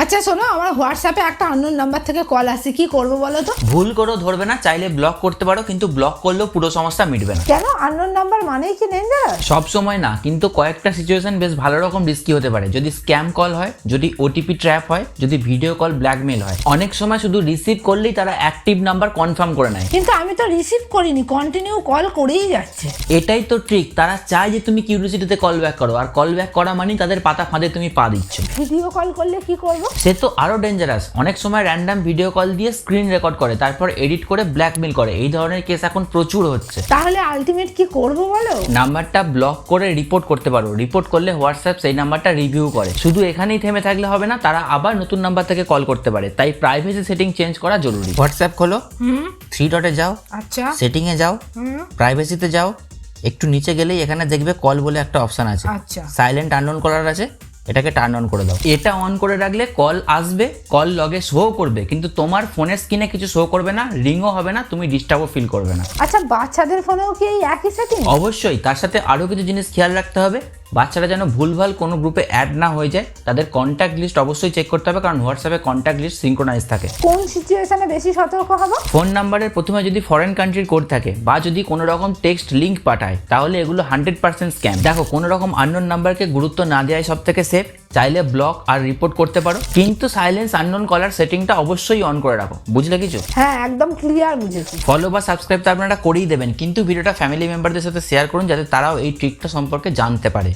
আচ্ছা শোনো, আমার হোয়াটসঅ্যাপে একটা আননোন নাম্বার থেকে কল আসছে, কি করবো বলো তো? ভুল করেও ধরবে না, চাইলে ব্লক করতে পারো, কিন্তু ব্লক করলেও পুরো সমস্যা মিটবে না। কেন? আননোন নাম্বার মানেই কি ডেঞ্জারাস? সব সময় না, কিন্তু কয়েকটা সিচুয়েশন বেশ ভালো রকম রিস্কি হতে পারে। যদি স্ক্যাম কল হয়, যদি ওটিপি ট্র্যাপ হয়, যদি ভিডিও কল ব্ল্যাকমেল হয়। অনেক সময় শুধু রিসিভ করলেই তারা অ্যাক্টিভ নাম্বার কনফার্ম করে নেয়। কিন্তু আমি তো রিসিভ করিনি, কন্টিনিউ কল করেই যাচ্ছে। এটাই তো ট্রিক, তারা চায় যে তুমি কিউরিওসিটিতে কল ব্যাক করো, আর কল ব্যাক করা মানে তাদের পাতা ফাঁদে তুমি পা দিচ্ছ। ভিডিও কল করলে কি করব? সে তো আরো ডেঞ্জারাস। অনেক সময় র্যান্ডম ভিডিও কল দিয়ে স্ক্রিন রেকর্ড করে, তারপর এডিট করে ব্ল্যাকমেল করে। এই ধরনের কেস এখন প্রচুর হচ্ছে। তাহলে আলটিমেট কি করব বলো? নাম্বারটা ব্লক করে রিপোর্ট করতে পারো। রিপোর্ট করলে হোয়াটসঅ্যাপ সেই নাম্বারটা রিভিউ করে। শুধু এখানেই থেমে থাকলে হবে না, তারা আবার নতুন নাম্বার থেকে কল করতে পারে। তাই প্রাইভেসি সেটিং চেঞ্জ করা জরুরি। হোয়াটসঅ্যাপ খোলো, 3 ডটে যাও, আচ্ছা, সেটিং এ যাও, প্রাইভেসিতে যাও। একটু নিচে গেলেই এখানে দেখবে কল বলে একটা অপশন আছে। আচ্ছা, সাইলেন্ট আননোন কলার আছে, এটাকে টার্ন অন করে দাও। এটা অন করে রাখলে কল আসবে, কল লগে শো করবে, কিন্তু তোমার ফোনের স্ক্রিনে কিছু শো করবে না, রিংও হবে না, তুমি ডিস্টার্বও ফিল করবে না। আচ্ছা বাচ্চাদের ফোনেও কি এই একই সেটিং? অবশ্যই, তার সাথে আরো কিছু জিনিস খেয়াল রাখতে হবে। বাচ্চারা যেন ভুলভাল কোনো গ্রুপে অ্যাড না হয়ে যায়। তাদের কন্ট্যাক্ট লিস্ট অবশ্যই চেক করতে হবে, কারণ হোয়াটসঅ্যাপে কন্ট্যাক্ট লিস্ট সিঙ্ক্রোনাইজ থাকে। কোন সিচুয়েশনে বেশি সতর্ক হব? ফোন নাম্বারের প্রথমে যদি ফরেন কান্ট্রির কোড থাকে, বা যদি কোনো রকম টেক্সট লিঙ্ক পাঠায়, তাহলে এগুলো 100% স্ক্যাম। দেখো, কোনো রকম আননোন নাম্বারকে গুরুত্ব না দেওয়াই সব থেকে সেফ। চাইলে ব্লক আর রিপোর্ট করতে পারো, কিন্তু সাইলেন্স আননোন কলার সেটিংটা অবশ্যই অন করে রাখো। বুঝলে কিছু? হ্যাঁ, একদম ক্লিয়ার বুঝেছি। ফলো বা সাবস্ক্রাইব তো আপনারা করেই দেবেন, কিন্তু ভিডিওটা ফ্যামিলি মেম্বারদের সাথে শেয়ার করুন, যাতে তারাও এই ট্রিকটা সম্পর্কে জানতে পারে।